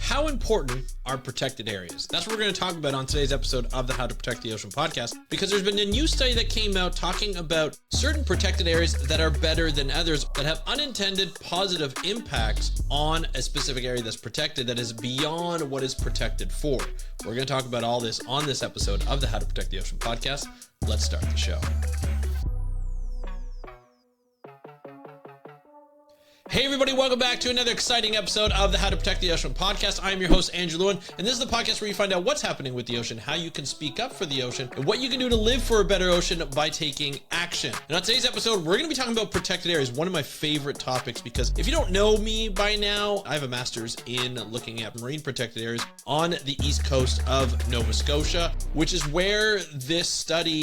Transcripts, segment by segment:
How important are protected areas? That's what we're going to talk about on today's episode of the How to Protect the Ocean podcast, because there's been a new study that came out talking about certain protected areas that are better than others, that have unintended positive impacts on a specific area that's protected that is beyond what is protected for. We're going to talk about all this on this episode of the How to Protect the Ocean podcast. Let's start the show. Hey everybody, welcome back to another exciting episode of the How to Protect the Ocean podcast. I am your host, Andrew Lewin, and this is the podcast where you find out what's happening with the ocean, how you can speak up for the ocean, and what you can do to live for a better ocean by taking action. And on today's episode, we're going to be talking about protected areas, one of my favorite topics, because if you don't know me by now, I have a master's in looking at marine protected areas on the east coast of Nova Scotia, which is where this study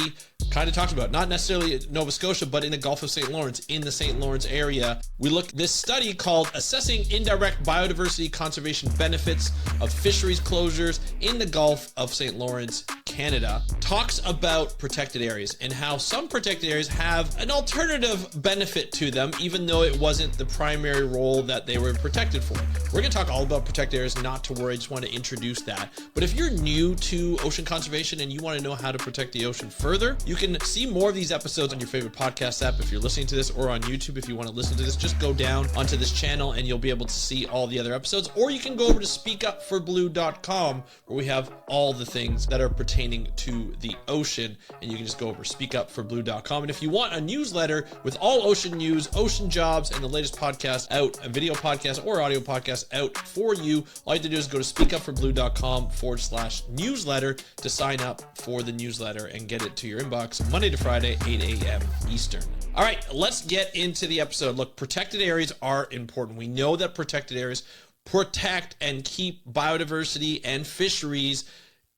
kind of talks about, not necessarily Nova Scotia, but in the Gulf of St. Lawrence, in the St. Lawrence area. We look this study called Assessing Indirect Biodiversity Conservation Benefits of Fisheries Closures in the Gulf of St. Lawrence, Canada, talks about protected areas and how some protected areas have an alternative benefit to them, even though it wasn't the primary role that they were protected for. We're going to talk all about protected areas, not to worry, I just want to introduce that. But if you're new to ocean conservation and you want to know how to protect the ocean further, you can see more of these episodes on your favorite podcast app if you're listening to this, or on YouTube if you want to listen to this. Just go down onto this channel and you'll be able to see all the other episodes, or you can go over to speakupforblue.com where we have all the things that are pertaining to the ocean, and you can just go over speakupforblue.com. And if you want a newsletter with all ocean news, ocean jobs, and the latest podcast out, a video podcast or audio podcast out for you, all you have to do is go to speakupforblue.com/newsletter to sign up for the newsletter and get it to your inbox Monday to Friday, 8 a.m. Eastern. All right, let's get into the episode. Look, protected areas are important. We know that protected areas protect and keep biodiversity and fisheries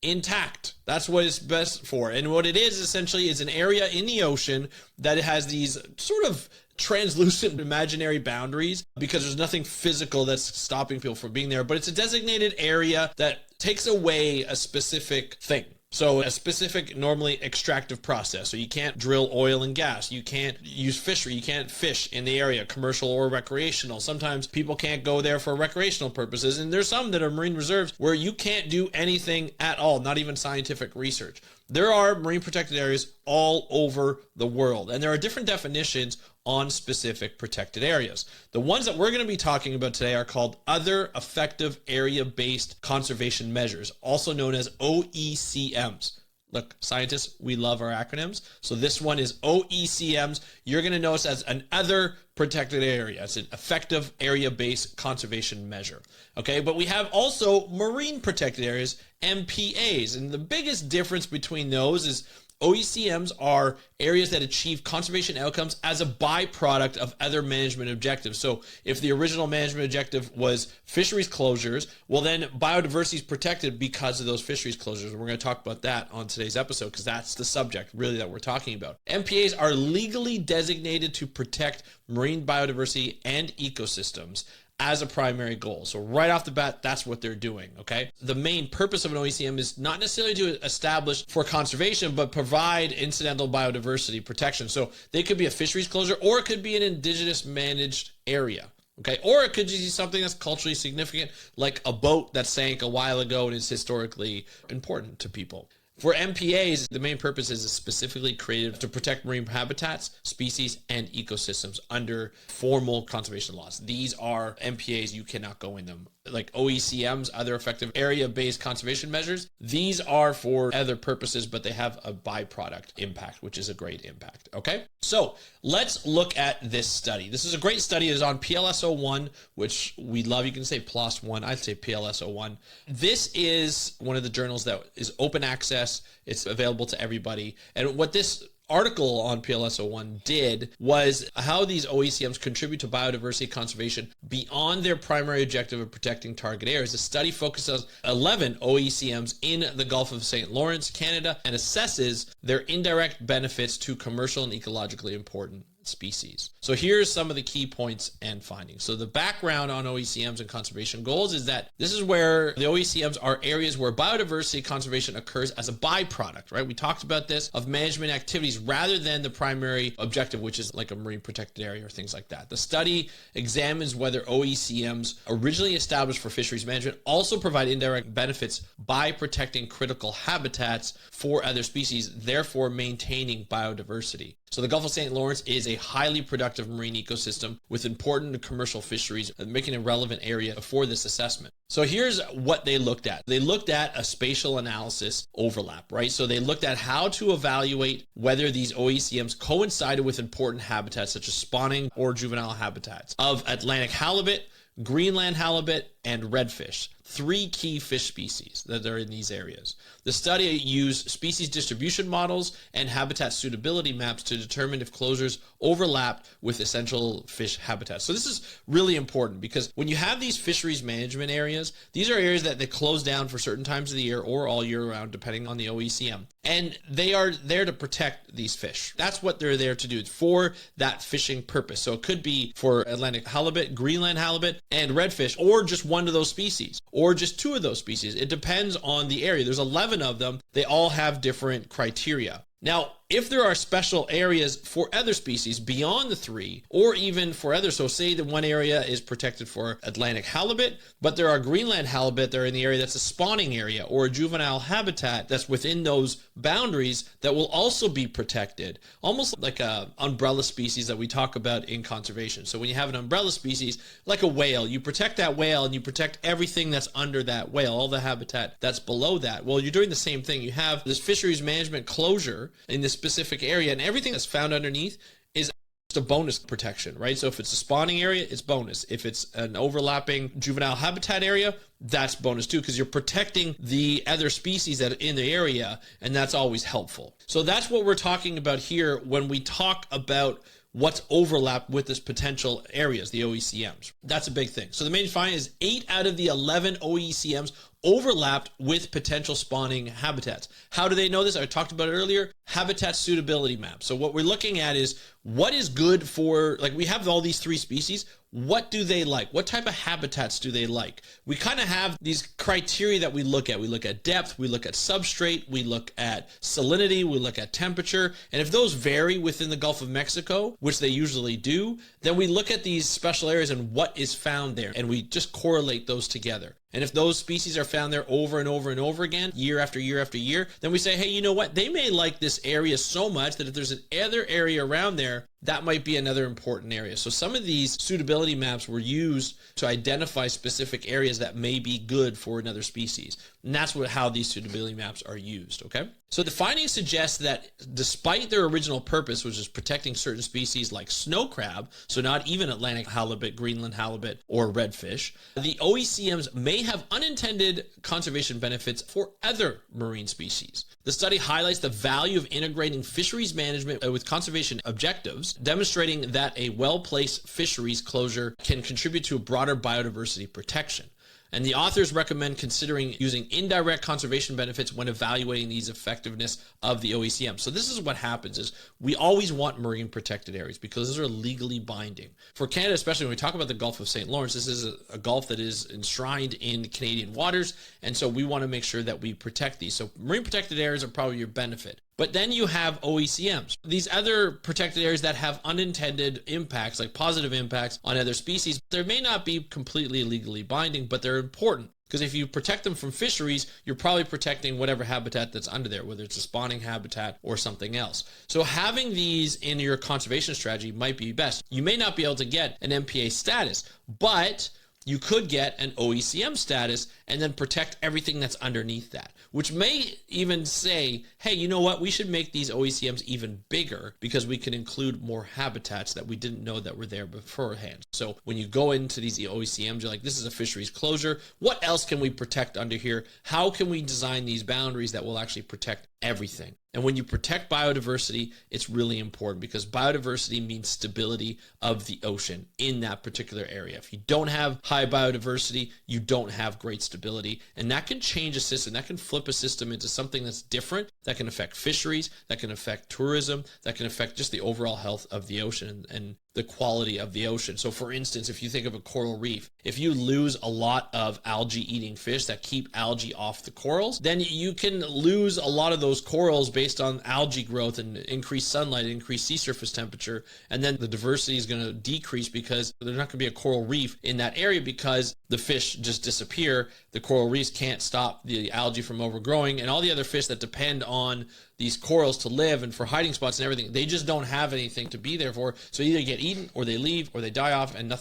intact. That's what it's best for. And what it is essentially is an area in the ocean that has these sort of translucent imaginary boundaries, because there's nothing physical that's stopping people from being there, but it's a designated area that takes away a specific thing. So a specific, normally extractive process. So you can't drill oil and gas. You can't use fishery. You can't fish in the area, commercial or recreational. Sometimes people can't go there for recreational purposes. And there's some that are marine reserves where you can't do anything at all, not even scientific research. There are marine protected areas all over the world, and there are different definitions on specific protected areas. The ones that we're going to be talking about today are called Other Effective Area-Based Conservation Measures, also known as OECMs. Look, scientists, we love our acronyms. So this one is OECMs. You're going to know it as an other protected area. It's an effective area-based conservation measure. Okay, but we have also marine protected areas, MPAs. And the biggest difference between those is OECMs are areas that achieve conservation outcomes as a byproduct of other management objectives. So if the original management objective was fisheries closures, well then biodiversity is protected because of those fisheries closures. And we're going to talk about that on today's episode, because that's the subject really that we're talking about. MPAs are legally designated to protect marine biodiversity and ecosystems as a primary goal. So right off the bat, that's what they're doing, okay? The main purpose of an OECM is not necessarily to establish for conservation, but provide incidental biodiversity protection. So they could be a fisheries closure, or it could be an indigenous managed area, okay? Or it could just be something that's culturally significant, like a boat that sank a while ago and is historically important to people. For MPAs, the main purpose is specifically created to protect marine habitats, species, and ecosystems under formal conservation laws. These are MPAs, you cannot go in them. Like OECMs, other effective area-based conservation measures, these are for other purposes, but they have a byproduct impact, which is a great impact, okay? So let's look at this study. This is a great study. It is on PLS01, which we love. You can say PLOS 1. I'd say PLS01. This is one of the journals that is open access. It's available to everybody. And what this article on PLS01 did was how these OECMs contribute to biodiversity conservation beyond their primary objective of protecting target areas. The study focuses on 11 OECMs in the Gulf of St. Lawrence, Canada, and assesses their indirect benefits to commercial and ecologically important species. So here's some of the key points and findings. So the background on OECMs and conservation goals is that this is where the OECMs are areas where biodiversity conservation occurs as a byproduct, right? We talked about this, of management activities rather than the primary objective, which is like a marine protected area or things like that. The study examines whether OECMs originally established for fisheries management also provide indirect benefits by protecting critical habitats for other species, therefore maintaining biodiversity. So the Gulf of St. Lawrence is a highly productive marine ecosystem with important commercial fisheries, making it a relevant area for this assessment. So here's what they looked at. They looked at a spatial analysis overlap, right? So they looked at how to evaluate whether these OECMs coincided with important habitats such as spawning or juvenile habitats of Atlantic halibut, Greenland halibut, and redfish, 3 key fish species that are in these areas. The study used species distribution models and habitat suitability maps to determine if closures overlapped with essential fish habitats. So this is really important because when you have these fisheries management areas, these are areas that they close down for certain times of the year or all year round, depending on the OECM. And they are there to protect these fish. That's what they're there to do, for that fishing purpose. So it could be for Atlantic halibut, Greenland halibut, and redfish, or just one of those species, or just 2 of those species. It depends on the area. There's 11 of them. They all have different criteria. Now, if there are special areas for other species beyond the 3, or even for others, so say that one area is protected for Atlantic halibut, but there are Greenland halibut that are in the area that's a spawning area, or a juvenile habitat that's within those boundaries that will also be protected, almost like a umbrella species that we talk about in conservation. So when you have an umbrella species, like a whale, you protect that whale and you protect everything that's under that whale, all the habitat that's below that. Well, you're doing the same thing. You have this fisheries management closure in this specific area, and everything that's found underneath is just a bonus protection, right? So if it's a spawning area, it's bonus. If it's an overlapping juvenile habitat area, that's bonus too, because you're protecting the other species that are in the area, and that's always helpful. So that's what we're talking about here when we talk about what's overlapped with this potential areas, the OECMs. That's a big thing. So the main finding is 8 out of the 11 OECMs overlapped with potential spawning habitats. How do they know this? I talked about it earlier. Habitat suitability map. So what we're looking at is what is good for, like we have all these 3 species. What do they like? What type of habitats do they like? We kind of have these criteria that we look at. We look at depth, we look at substrate, we look at salinity, we look at temperature. And if those vary within the Gulf of Mexico, which they usually do, then we look at these special areas and what is found there. And we just correlate those together. And if those species are found there over and over and over again, year after year after year, then we say, hey, you know what? They may like this area so much that if there's an other area around there, that might be another important area. So some of these suitability maps were used to identify specific areas that may be good for another species. And that's how these suitability maps are used, okay? So the findings suggest that despite their original purpose, which is protecting certain species like snow crab, so not even Atlantic halibut, Greenland halibut, or redfish, the OECMs may have unintended conservation benefits for other marine species. The study highlights the value of integrating fisheries management with conservation objectives, demonstrating that a well-placed fisheries closure can contribute to a broader biodiversity protection. And the authors recommend considering using indirect conservation benefits when evaluating these effectiveness of the OECM. So this is what happens is we always want marine protected areas because those are legally binding. For Canada, especially when we talk about the Gulf of St. Lawrence, this is a Gulf that is enshrined in Canadian waters. And so we want to make sure that we protect these. So marine protected areas are probably your benefit. But then you have OECMs, these other protected areas that have unintended impacts, like positive impacts on other species. They may not be completely legally binding, but they're important. Because if you protect them from fisheries, you're probably protecting whatever habitat that's under there, whether it's a spawning habitat or something else. So having these in your conservation strategy might be best. You may not be able to get an MPA status, but you could get an OECM status and then protect everything that's underneath that, which may even say, hey, you know what? We should make these OECMs even bigger because we can include more habitats that we didn't know that were there beforehand. So when you go into these OECMs, you're like, this is a fisheries closure. What else can we protect under here? How can we design these boundaries that will actually protect everything? And when you protect biodiversity, it's really important because biodiversity means stability of the ocean in that particular area. If you don't have high biodiversity, you don't have great stability. And that can change a system. That can flip a system into something that's different, that can affect fisheries, that can affect tourism, that can affect just the overall health of the ocean and the quality of the ocean. So for instance, if you think of a coral reef, if you lose a lot of algae eating fish that keep algae off the corals, then you can lose a lot of those corals based on algae growth and increased sunlight, increased sea surface temperature. And then the diversity is going to decrease because there's not going to be a coral reef in that area because the fish just disappear. The coral reefs can't stop the algae from overgrowing, and all the other fish that depend on these corals to live and for hiding spots and everything, they just don't have anything to be there for. So either get eaten or they leave or they die off, and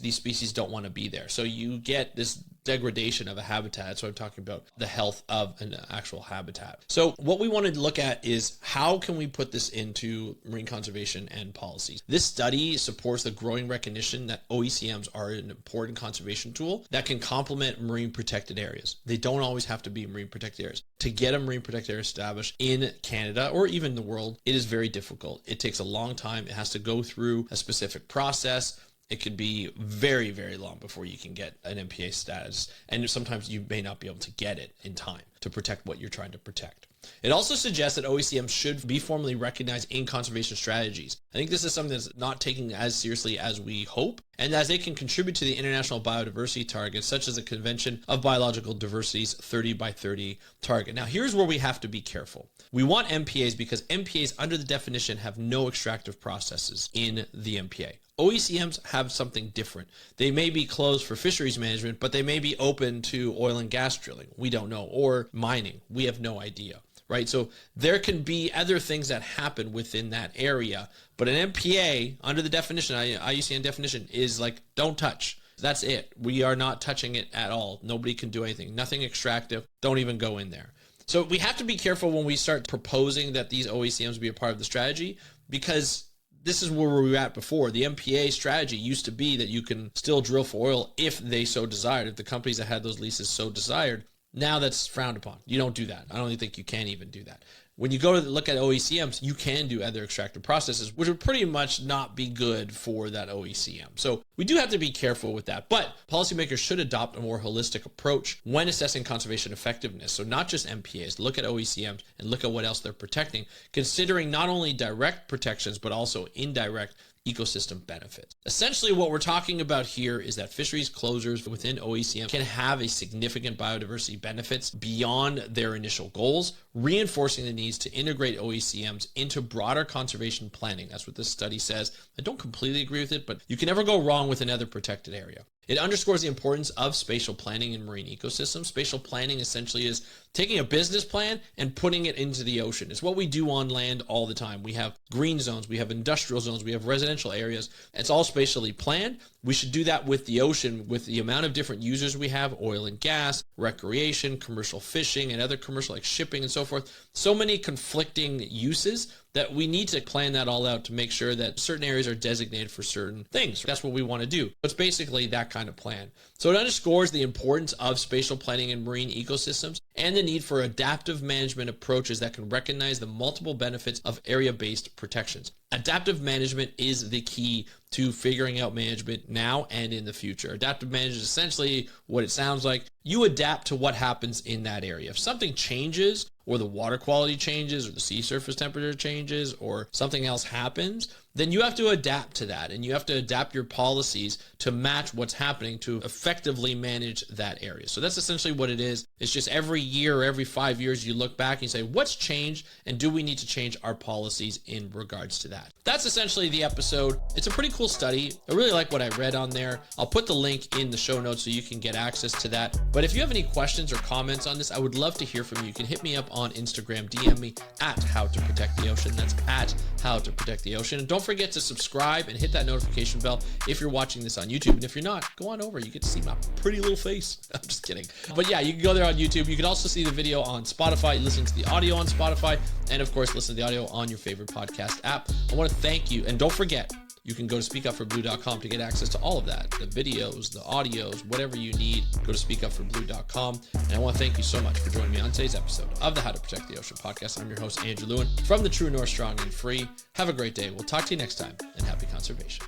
these species don't want to be there. So you get this degradation of a habitat. So I'm talking about the health of an actual habitat. So what we wanted to look at is how can we put this into marine conservation and policies. This study supports the growing recognition that OECMs are an important conservation tool that can complement marine protected areas. They don't always have to be marine protected areas. To get a marine protected area established in Canada or even the world, it is very difficult. It takes a long time. It has to go through a specific process. It could be very, very long before you can get an MPA status. And sometimes you may not be able to get it in time to protect what you're trying to protect. It also suggests that OECMs should be formally recognized in conservation strategies. I think this is something that's not taken as seriously as we hope, and as they can contribute to the international biodiversity targets, such as the Convention of Biological Diversity's 30 by 30 target. Now, here's where we have to be careful. We want MPAs because MPAs, under the definition, have no extractive processes in the MPA. OECMs have something different. They may be closed for fisheries management, but they may be open to oil and gas drilling. We don't know. Or mining. We have no idea. Right? So there can be other things that happen within that area. But an MPA, under the definition, IUCN definition, is like, don't touch. That's it. We are not touching it at all. Nobody can do anything. Nothing extractive. Don't even go in there. So we have to be careful when we start proposing that these OECMs be a part of the strategy, because this is where we were at before. The MPA strategy used to be that you can still drill for oil if they so desired, if the companies that had those leases so desired. Now that's frowned upon. You don't do that. I don't even think you can even do that. When you go to look at OECMs, you can do other extractive processes, which would pretty much not be good for that OECM. So we do have to be careful with that. But policymakers should adopt a more holistic approach when assessing conservation effectiveness. So not just MPAs, look at OECMs and look at what else they're protecting, considering not only direct protections, but also indirect ecosystem benefits. Essentially, what we're talking about here is that fisheries closures within OECM can have a significant biodiversity benefits beyond their initial goals, reinforcing the needs to integrate OECMs into broader conservation planning. That's what this study says. I don't completely agree with it, but you can never go wrong with another protected area. It underscores the importance of spatial planning in marine ecosystems. Spatial planning essentially is taking a business plan and putting it into the ocean. It's what we do on land all the time. We have green zones, we have industrial zones, we have residential areas. It's all spatially planned. We should do that with the ocean, with the amount of different users we have, oil and gas, recreation, commercial fishing, and other commercial like shipping and so forth. So many conflicting uses that we need to plan that all out to make sure that certain areas are designated for certain things. That's what we want to do. It's basically that kind of plan. So it underscores the importance of spatial planning in marine ecosystems and the need for adaptive management approaches that can recognize the multiple benefits of area-based protections. Adaptive management is the key to figuring out management now and in the future. Adaptive management is essentially what it sounds like. You adapt to what happens in that area. If something changes, or the water quality changes, or the sea surface temperature changes, or something else happens, then you have to adapt to that, and you have to adapt your policies to match what's happening to effectively manage that area. So that's essentially what it is. It's just every year or every 5 years you look back and you say, what's changed, and do we need to change our policies in regards to that? That's essentially the episode. It's a pretty cool study. I really like what I read on there. I'll put the link in the show notes so you can get access to that. But if you have any questions or comments on this, I would love to hear from you. You can hit me up on Instagram, DM me at How to Protect the Ocean. That's at How to Protect the Ocean. And don't forget to subscribe and hit that notification bell if you're watching this on YouTube. And if you're not, go on over. You get to see my pretty little face. I'm just kidding. But yeah, you can go there on YouTube. You can also see the video on Spotify, listen to the audio on Spotify, and of course, listen to the audio on your favorite podcast app. I want to thank you. And don't forget, you can go to speakupforblue.com to get access to all of that, the videos, the audios, whatever you need. Go to speakupforblue.com. And I want to thank you so much for joining me on today's episode of the How to Protect the Ocean podcast. I'm your host, Andrew Lewin, from the True North Strong and Free. Have a great day. We'll talk to you next time, and happy conservation.